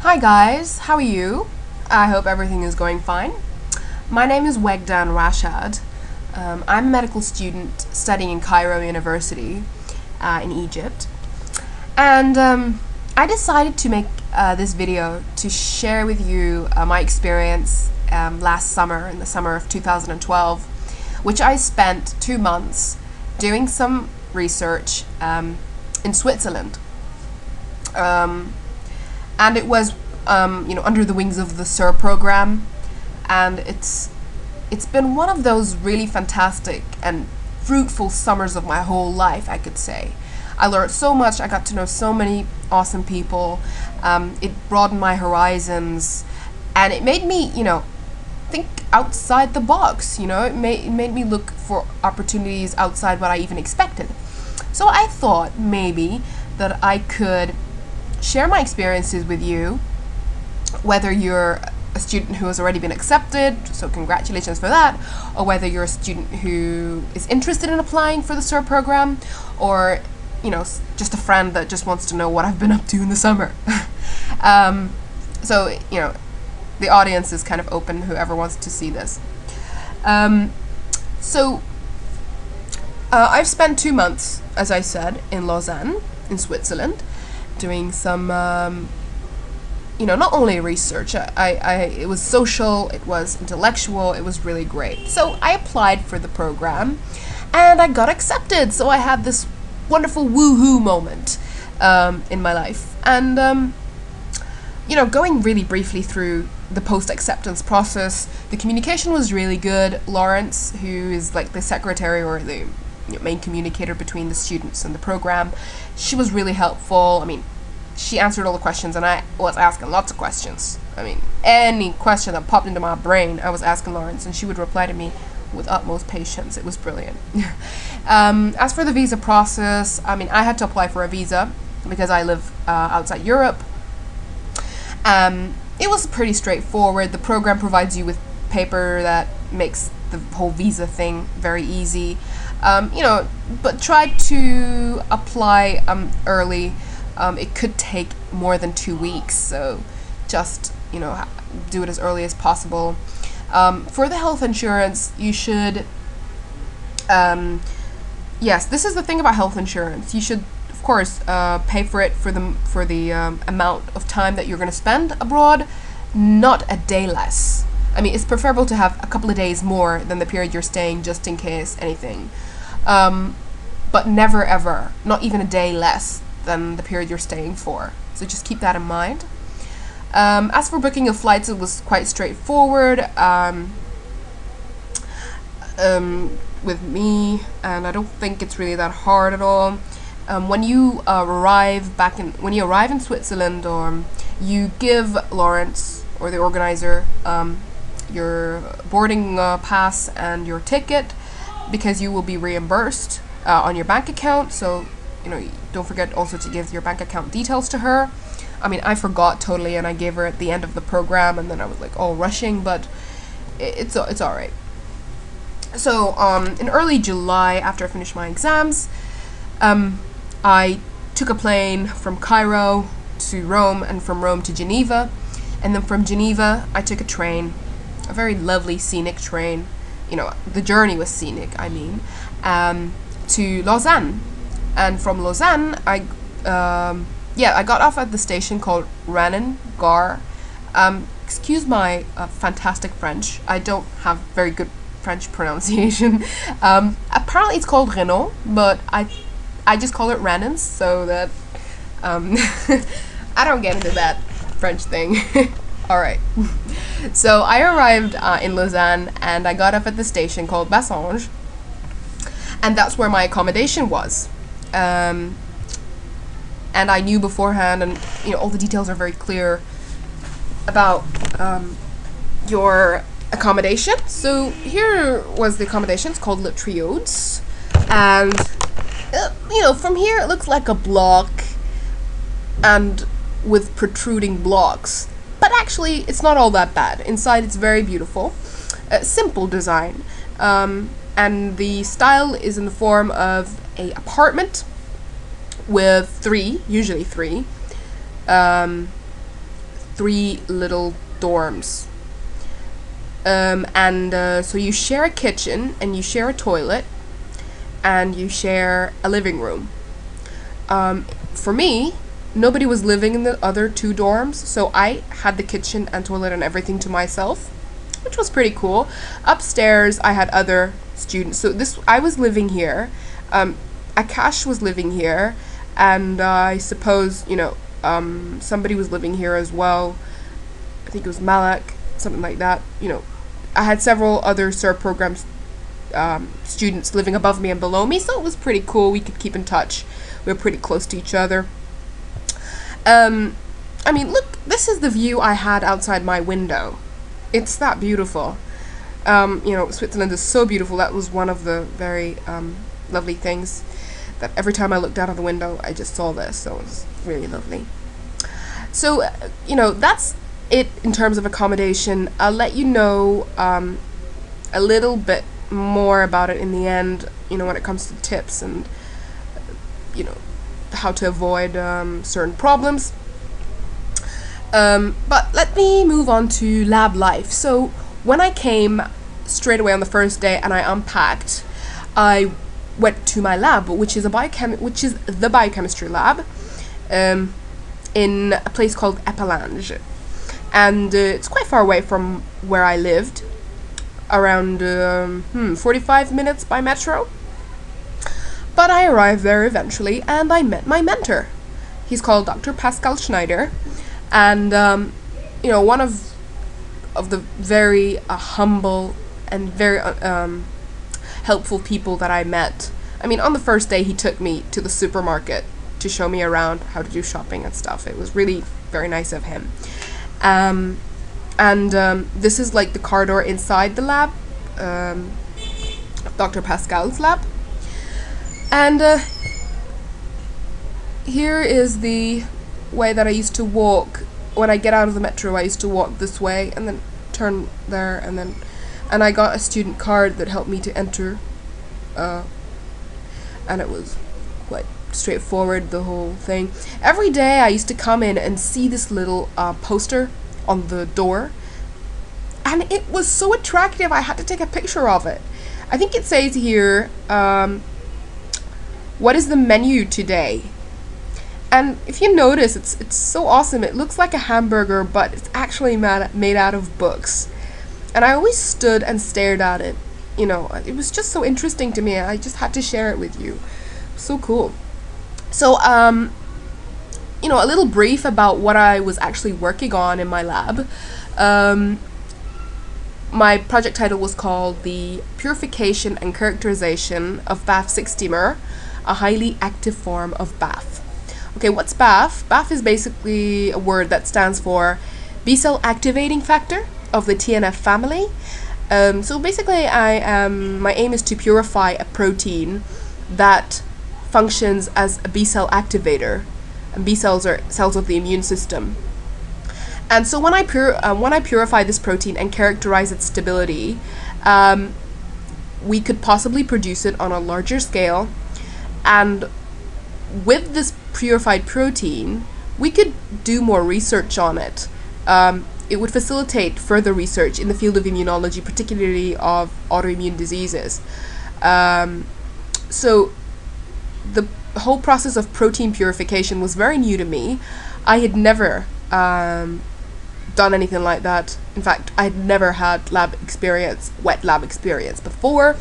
Hi guys, how are you? I hope everything is going fine. My name is Wegdan Rashad. I'm a medical student studying in Cairo University in Egypt. And I decided to make this video to share with you my experience last summer, in the summer of 2012, which I spent 2 months doing some research in Switzerland. And it was under the wings of the SUR program, and it's been one of those really fantastic and fruitful summers of my whole life, I could say. I learned so much, I got to know so many awesome people, it broadened my horizons, and it made me, think outside the box, it made me look for opportunities outside what I even expected. So I thought maybe that I could share my experiences with you, whether you're a student who has already been accepted, so congratulations for that, or whether you're a student who is interested in applying for the SUR program, or just a friend that just wants to know what I've been up to in the summer. So the audience is kind of open, whoever wants to see this. I've spent 2 months, as I said, in Lausanne, in Switzerland, doing some, not only research. It was social, it was intellectual, it was really great. So I applied for the program, and I got accepted. So I had this wonderful woohoo moment in my life. And going really briefly through the post-acceptance process, the communication was really good. Lawrence, who is like the secretary or the main communicator between the students and the program, she was really helpful. She answered all the questions, and I was asking lots of questions. Any question that popped into my brain, I was asking Lawrence, and she would reply to me with utmost patience. It was brilliant. As for the visa process, I had to apply for a visa because I live outside Europe. It was pretty straightforward. The program provides you with paper that makes the whole visa thing very easy. But try to apply early. It could take more than 2 weeks, so just do it as early as possible. For the health insurance, you should yes, this is the thing about health insurance. You should, of course, pay for it for the amount of time that you're going to spend abroad, not a day less. It's preferable to have a couple of days more than the period you're staying, just in case anything. But never ever, not even a day less than the period you're staying for. So just keep that in mind. As for booking of flights, it was quite straightforward with me, and I don't think it's really that hard at all. When you arrive in Switzerland, or you give Lawrence or the organizer your boarding pass and your ticket, because you will be reimbursed on your bank account. So don't forget also to give your bank account details to her. I forgot totally, and I gave her at the end of the program, and then I was like all rushing, but it's all right. So in early July, after I finished my exams, I took a plane from Cairo to Rome, and from Rome to Geneva, and then from Geneva I took a train, a very lovely scenic train. The journey was scenic, to Lausanne. And from Lausanne, I got off at the station called Rennen Gare. Excuse my fantastic French. I don't have very good French pronunciation. Apparently it's called Renault, but I just call it Rennen, so that I don't get into that French thing. Alright. So I arrived in Lausanne, and I got off at the station called Bassange, and that's where my accommodation was. And I knew beforehand, and all the details are very clear about your accommodation. So here was the accommodation. It's called Le Triodes, and from here it looks like a block and with protruding blocks, but actually it's not all that bad. Inside it's very beautiful, simple design, and the style is in the form of a apartment with usually three 3 little dorms. So you share a kitchen, and you share a toilet, and you share a living room. For me, nobody was living in the other 2 dorms, so I had the kitchen and toilet and everything to myself, which was pretty cool. Upstairs, I had other students. So I was living here. Akash was living here, and I suppose, somebody was living here as well. I think it was Malak, something like that. I had several other SUR program students living above me and below me, so it was pretty cool. We could keep in touch. We were pretty close to each other. Look, this is the view I had outside my window. It's that beautiful. Switzerland is so beautiful. That was one of the very lovely things, that every time I looked out of the window, I just saw this, so it was really lovely. So, that's it in terms of accommodation. I'll let you know a little bit more about it in the end, when it comes to tips and, how to avoid certain problems. But let me move on to lab life. So when I came straight away on the first day and I unpacked, I went to my lab, which is the biochemistry lab, in a place called Epalange, and it's quite far away from where I lived, around 45 minutes by metro. But I arrived there eventually, and I met my mentor. He's called Dr. Pascal Schneider, and one of the very humble and very helpful people that I met. On the first day, he took me to the supermarket to show me around how to do shopping and stuff. It was really very nice of him. This is like the corridor inside the lab, Dr. Pascal's lab. And here is the way that I used to walk. When I get out of the metro, I used to walk this way and then turn there, and I got a student card that helped me to enter, and it was quite straightforward, the whole thing. Every day I used to come in and see this little poster on the door, and it was so attractive I had to take a picture of it. I think it says here, what is the menu today? And if you notice, it's so awesome. It looks like a hamburger, but it's actually made out of books. And I always stood and stared at it. It was just so interesting to me. I just had to share it with you. So cool. So, a little brief about what I was actually working on in my lab. My project title was called The Purification and Characterization of BAF6-Dimer, a highly active form of BAF. Okay, what's BAF? BAF is basically a word that stands for B-cell activating factor of the TNF family. So basically, my aim is to purify a protein that functions as a B-cell activator, and B cells are cells of the immune system. And so when I purify this protein and characterize its stability, we could possibly produce it on a larger scale, and with this purified protein, we could do more research on it. It would facilitate further research in the field of immunology, particularly of autoimmune diseases. So the whole process of protein purification was very new to me. I had never done anything like that. In fact, I had never had wet lab experience before.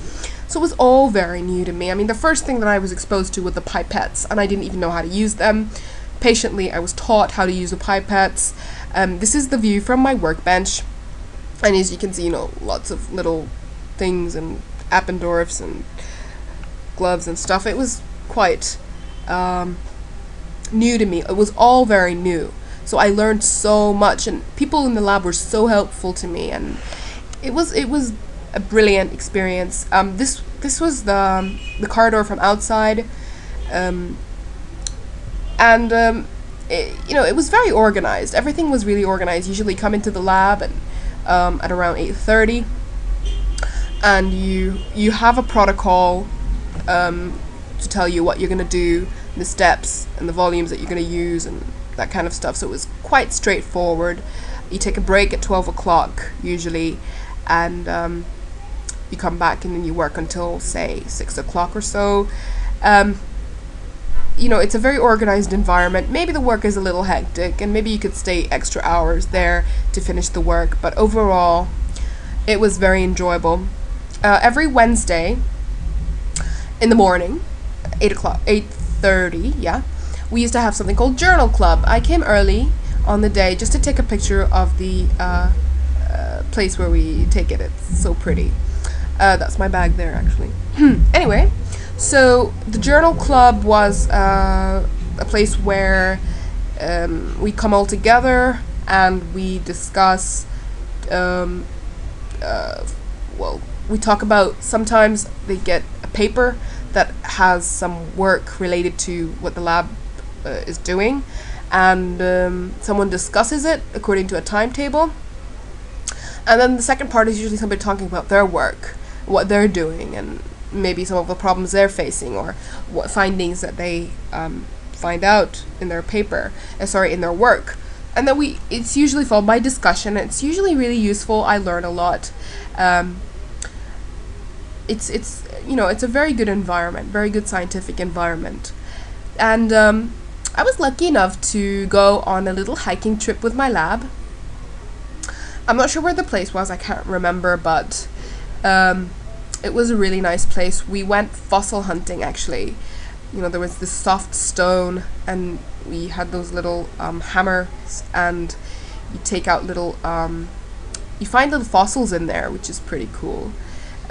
So it was all very new to me. The first thing that I was exposed to were the pipettes, and I didn't even know how to use them. Patiently, I was taught how to use the pipettes. This is the view from my workbench, and as you can see, lots of little things and Appendorfs and gloves and stuff. It was quite new to me. It was all very new. So I learned so much, and people in the lab were so helpful to me, and it was a brilliant experience. This was the corridor from outside, it was very organized. Everything was really organized. Usually come into the lab at around 8:30, and you have a protocol to tell you what you're going to do, the steps and the volumes that you're going to use, and that kind of stuff. So it was quite straightforward. You take a break at 12 o'clock usually, and you come back and then you work until, say, 6 o'clock or so. You know, it's a very organized environment. Maybe the work is a little hectic, and maybe you could stay extra hours there to finish the work, but overall, it was very enjoyable. Every Wednesday in the morning, 8:30, yeah, we used to have something called Journal Club. I came early on the day just to take a picture of the place where we take it. It's so pretty. That's my bag there, actually. Anyway, so the Journal Club was a place where we come all together and we discuss, well, we talk about, sometimes they get a paper that has some work related to what the lab is doing, and someone discusses it according to a timetable. And then the second part is usually somebody talking about their work, what they're doing, and maybe some of the problems they're facing, or what findings that they find out in their paper, in their work. And then it's usually followed by discussion. It's usually really useful. I learn a lot. It's you know, it's a very good environment, very good scientific environment. And I was lucky enough to go on a little hiking trip with my lab. I'm not sure where the place was, I can't remember, but it was a really nice place. We went fossil hunting, actually. You know, there was this soft stone, and we had those little hammers, and you take out little, you find little fossils in there, which is pretty cool.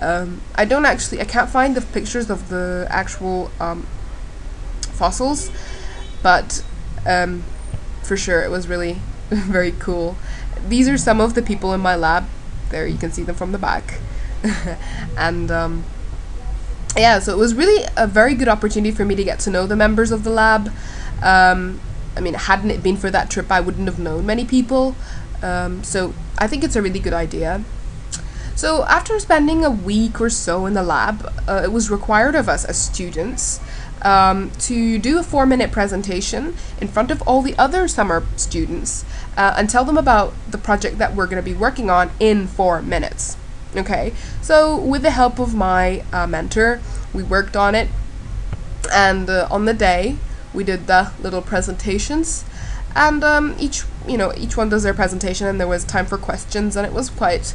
I can't find the pictures of the actual fossils, but for sure it was really very cool. These are some of the people in my lab. There, you can see them from the back. And yeah, so it was really a very good opportunity for me to get to know the members of the lab. I mean, hadn't it been for that trip, I wouldn't have known many people. So I think it's a really good idea. So after spending a week or so in the lab, it was required of us as students to do a 4-minute presentation in front of all the other summer students and tell them about the project that we're going to be working on in 4 minutes. Okay, so with the help of my mentor, we worked on it, and on the day we did the little presentations, and each one does their presentation, and there was time for questions, and it was quite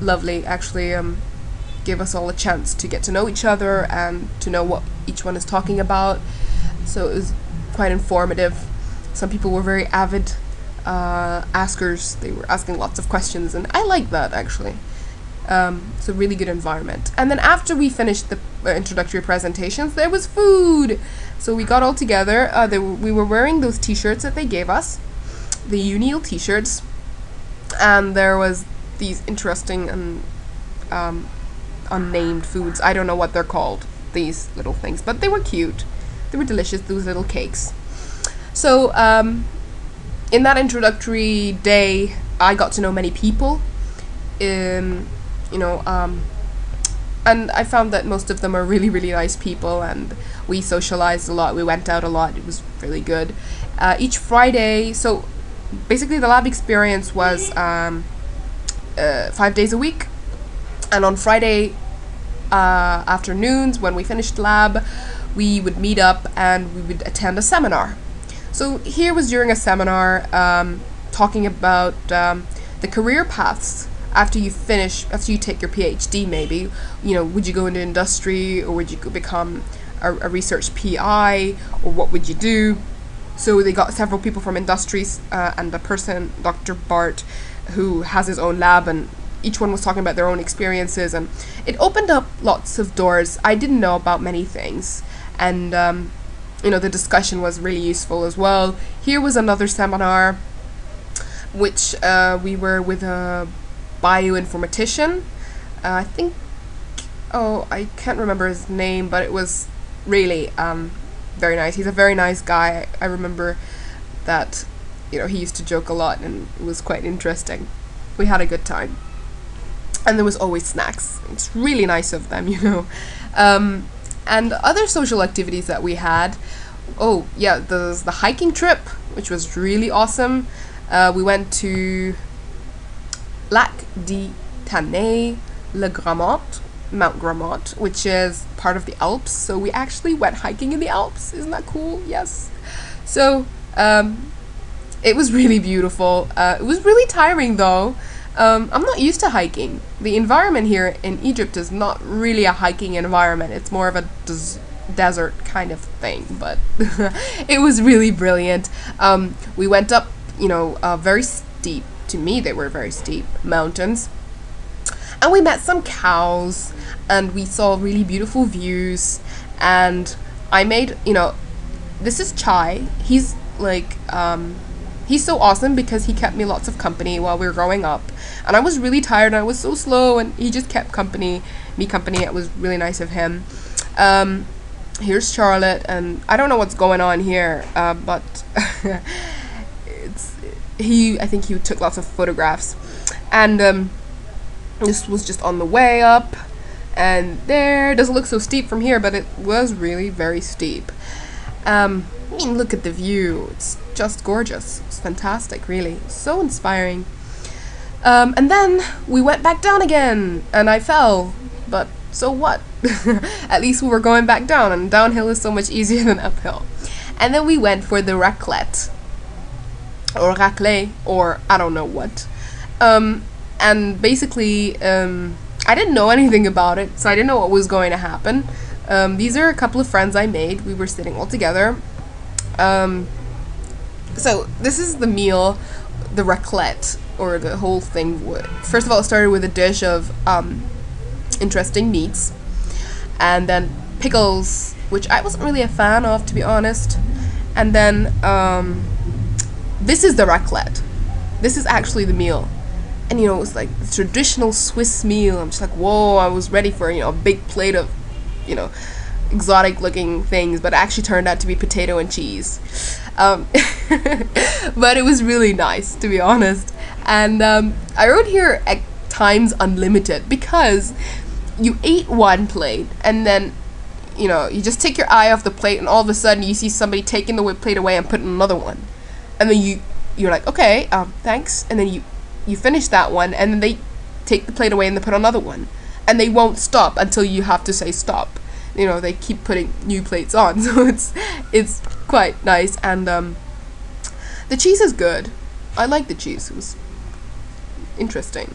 lovely, actually. Gave us all a chance to get to know each other and to know what each one is talking about, so it was quite informative. Some people were very avid askers. They were asking lots of questions, and I like that, actually. It's a really good environment. And then after we finished the introductory presentations, there was food. So we got all together. We were wearing those t-shirts that they gave us, the UNIL t-shirts, and there was these interesting and unnamed foods. I don't know what they're called, these little things, but they were cute. They were delicious, those little cakes. So in that introductory day, I got to know many people. And I found that most of them are really, really nice people, and we socialized a lot. We went out a lot. It was really good. Each Friday, so basically the lab experience was 5 days a week, and on Friday afternoons when we finished lab, we would meet up and we would attend a seminar. So here was during a seminar talking about the career paths after you take your PhD. Maybe, would you go into industry, or would you become a research PI, or what would you do? So they got several people from industries and a person, Dr. Bart, who has his own lab, and each one was talking about their own experiences, and it opened up lots of doors. I didn't know about many things, and the discussion was really useful as well. Here was another seminar, which we were with a bioinformatician. I can't remember his name, but it was really very nice. He's a very nice guy. I remember that, he used to joke a lot, and it was quite interesting. We had a good time. And there was always snacks. It's really nice of them, And other social activities that we had oh yeah, there's the hiking trip, which was really awesome. We went to Lac di Tannay, Le Grammont, Mount Grammont, which is part of the Alps. So we actually went hiking in the Alps. Isn't that cool? Yes. So it was really beautiful. It was really tiring though. I'm not used to hiking. The environment here in Egypt is not really a hiking environment. It's more of a desert kind of thing, but it was really brilliant. We went up, very steep, to me they were very steep mountains, and we met some cows, and we saw really beautiful views, and I made, this is Chai. He's like, he's so awesome because he kept me lots of company while we were growing up, and I was really tired and I was so slow, and he just kept me company. It was really nice of him. Here's Charlotte, and I don't know what's going on here, but I think he took lots of photographs, and this was just on the way up, and there, it doesn't look so steep from here, but it was really very steep. Look at the view, it's just gorgeous. It's fantastic, really, so inspiring. And then we went back down again, and I fell, but so what? At least we were going back down, and downhill is so much easier than uphill. And then we went for the raclette, or raclette, or I don't know what. And basically, I didn't know anything about it, so I didn't know what was going to happen. These are a couple of friends I made. We were sitting all together. So this is the meal, the raclette, or the whole thing. First of all, it started with a dish of interesting meats, and then pickles, which I wasn't really a fan of, to be honest. And then this is the raclette. This is actually the meal, and it was like the traditional Swiss meal. I'm just like, whoa! I was ready for a big plate of exotic looking things, but it actually turned out to be potato and cheese. But it was really nice, to be honest. And I wrote here at times unlimited, because you eat one plate, and then you just take your eye off the plate, and all of a sudden you see somebody taking the plate away and putting another one, and then you're like, okay, thanks, and then you finish that one, and then they take the plate away and they put another one, and they won't stop until you have to say stop. They keep putting new plates on, so it's quite nice. And the cheese is good. I like the cheese. It was interesting.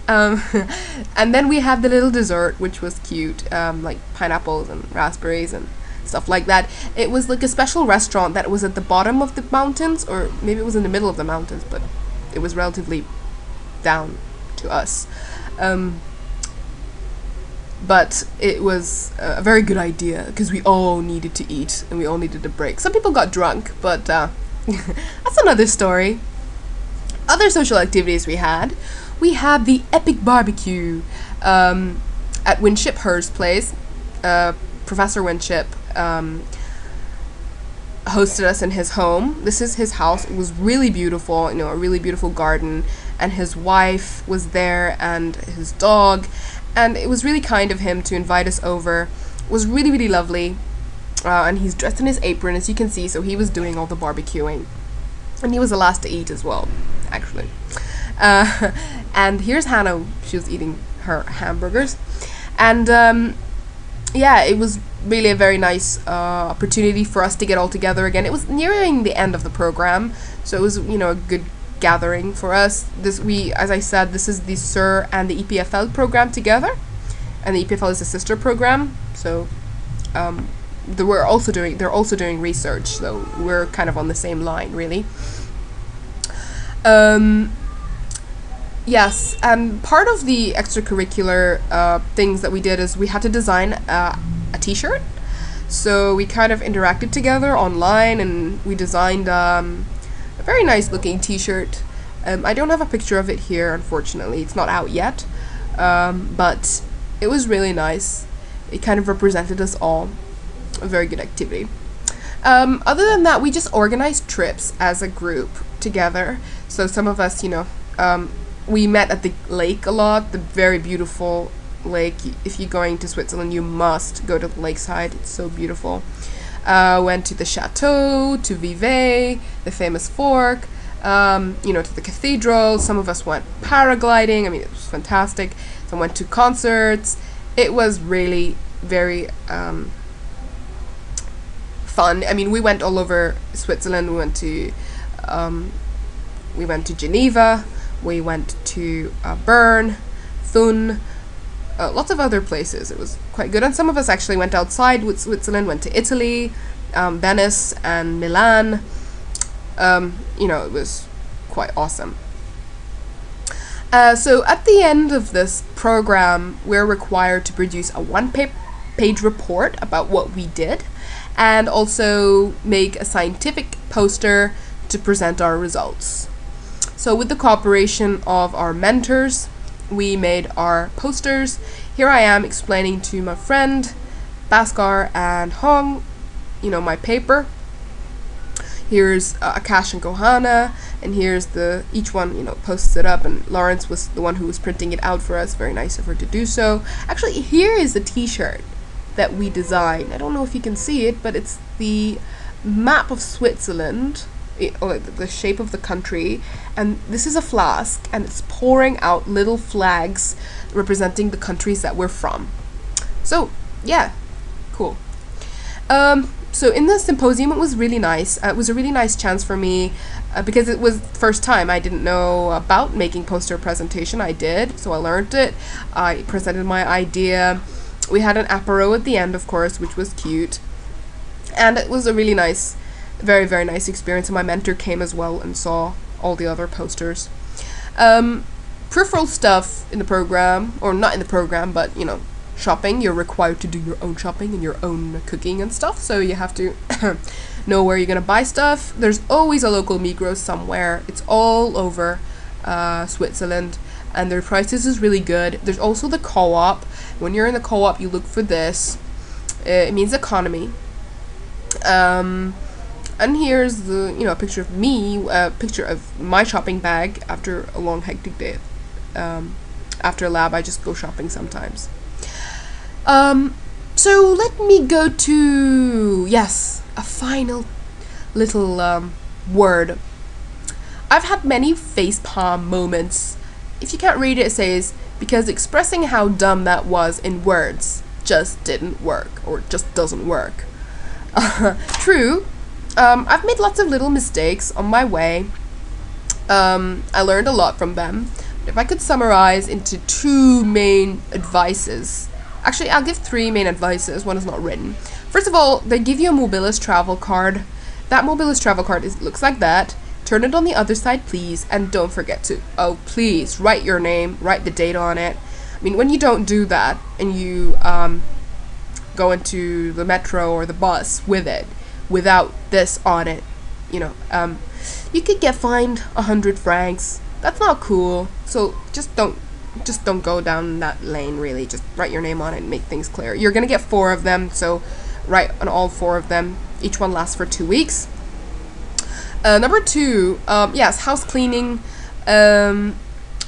And then we had the little dessert, which was cute, like pineapples and raspberries and stuff like that. It was like a special restaurant that was at the bottom of the mountains, or maybe it was in the middle of the mountains, but it was relatively down to us. But it was a very good idea, because we all needed to eat and we all needed a break. Some people got drunk, but that's another story. Other social activities we had the Epic BBQ at Winship Hurst's place. Professor Winship hosted us in his home. This is his house. It was really beautiful, a really beautiful garden, and his wife was there, and his dog. And it was really kind of him to invite us over. It was really, really lovely. And he's dressed in his apron, as you can see, so he was doing all the barbecuing. And he was the last to eat as well, actually. And here's Hannah. She was eating her hamburgers. And it was really a very nice opportunity for us to get all together again. It was nearing the end of the program, so it was, a good gathering for us. As I said, this is the SUR and the EPFL program together, and the EPFL is a sister program. So they're also doing research, so we're kind of on the same line, really. Yes, and part of the extracurricular things that we did is we had to design a t-shirt. So we kind of interacted together online, and we designed a very nice looking t-shirt. I don't have a picture of it here, unfortunately. It's not out yet, but it was really nice. It kind of represented us all. A very good activity. Other than that, we just organized trips as a group together. So some of us, we met at the lake a lot, the very beautiful lake. If you're going to Switzerland, you must go to the lakeside. It's so beautiful. Went to the chateau, to Vevey, the famous fork, to the cathedral. Some of us went paragliding. I mean, it was fantastic. Some went to concerts. It was really very fun. I mean, we went all over Switzerland. We went to Geneva. We went to Bern, Thun, lots of other places. It was quite good. And some of us actually went outside with Switzerland, went to Italy, Venice and Milan. It was quite awesome. So at the end of this program, we're required to produce a one-page report about what we did, and also make a scientific poster to present our results. So with the cooperation of our mentors, we made our posters. Here I am explaining to my friend Bhaskar and Hong, my paper. Here's Akash and Kohana, and here's each one, posts it up, and Lawrence was the one who was printing it out for us. Very nice of her to do so. Actually, here is the t-shirt that we designed. I don't know if you can see it, but it's the map of Switzerland, the shape of the country, and this is a flask, and it's pouring out little flags representing the countries that we're from. So, yeah, cool. So in the symposium, it was really nice. It was a really nice chance for me because it was the first time. I didn't know about making poster presentation. I did, so I learned it. I presented my idea. We had an apéro at the end, of course, which was cute. And it was a really nice, very, very nice experience. And my mentor came as well and saw all the other posters. Peripheral stuff in the program, or not in the program, but, shopping. You're required to do your own shopping and your own cooking and stuff, so you have to know where you're gonna buy stuff. There's always a local Migros somewhere. It's all over Switzerland, and their prices is really good. There's also the co-op. When you're in the co-op, you look for this. It means economy. And here's a picture of me, a picture of my shopping bag after a long hectic day. After lab, I just go shopping sometimes. So let me go to, a final little word. I've had many facepalm moments. If you can't read it, it says, because expressing how dumb that was in words just didn't work, or just doesn't work. True. I've made lots of little mistakes on my way. I learned a lot from them. If I could summarize into two main advices. Actually, I'll give three main advices. One is not written. First of all, they give you a Mobilis travel card. That Mobilis travel card looks like that. Turn it on the other side, please, and don't forget to, please, write your name, write the date on it. I mean, when you don't do that, and you go into the metro or the bus with it, without this on it, you could get fined 100 francs. That's not cool. So just don't go down that lane, really. Just write your name on it and make things clear. You're gonna get 4 of them, so write on all 4 of them. Each one lasts for 2 weeks. Number 2, yes, house cleaning. I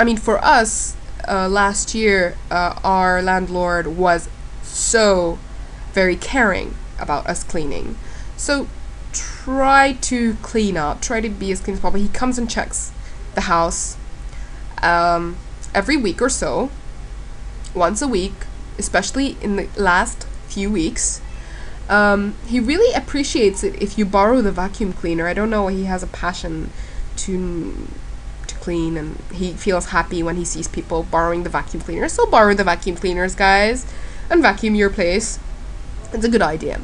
mean, for us, last year, our landlord was so very caring about us cleaning. So try to clean up, try to be as clean as possible. He comes and checks the house every week or so, once a week, especially in the last few weeks. He really appreciates it if you borrow the vacuum cleaner. I don't know, he has a passion to clean, and he feels happy when he sees people borrowing the vacuum cleaner. So borrow the vacuum cleaners, guys, and vacuum your place. It's a good idea.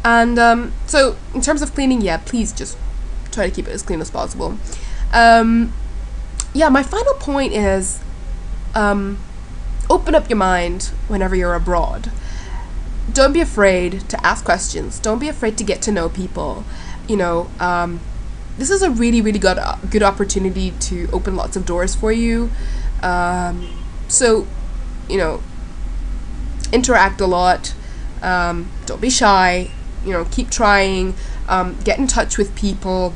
And so in terms of cleaning, please just try to keep it as clean as possible. My final point is open up your mind whenever you're abroad. Don't be afraid to ask questions. Don't be afraid to get to know people. This is a really, really good opportunity to open lots of doors for you. So, interact a lot. Don't be shy. Keep trying. Get in touch with people.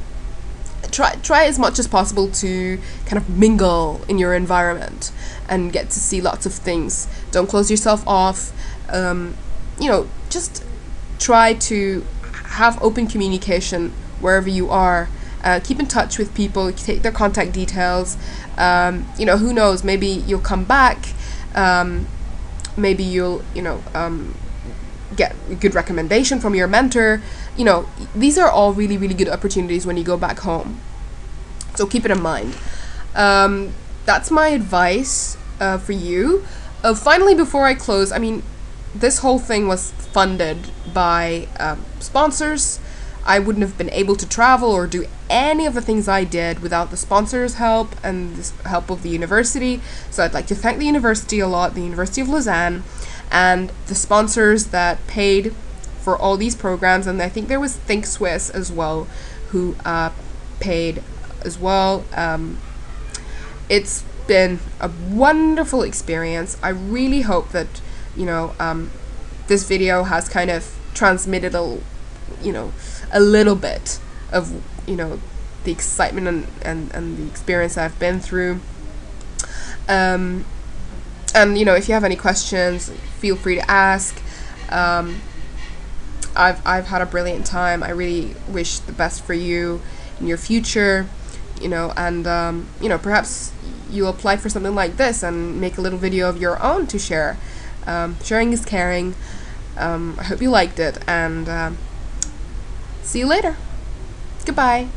Try as much as possible to kind of mingle in your environment and get to see lots of things. Don't close yourself off. Just try to have open communication wherever you are. Keep in touch with people, take their contact details. You know, who knows, maybe you'll come back, maybe you'll, get a good recommendation from your mentor. You know, these are all really, really good opportunities when you go back home. So keep it in mind. That's my advice for you. Finally, before I close, I mean, this whole thing was funded by sponsors. I wouldn't have been able to travel or do any of the things I did without the sponsors' help and the help of the university. So I'd like to thank the university a lot, the University of Lausanne, and the sponsors that paid for all these programs. And I think there was Think Swiss as well, who paid as well. It's been a wonderful experience. I really hope that, this video has kind of transmitted a little bit of, the excitement and the experience I've been through. And, if you have any questions, feel free to ask. I've had a brilliant time. I really wish the best for you in your future, and, perhaps you'll apply for something like this and make a little video of your own to share. Sharing is caring. I hope you liked it, and see you later. Goodbye.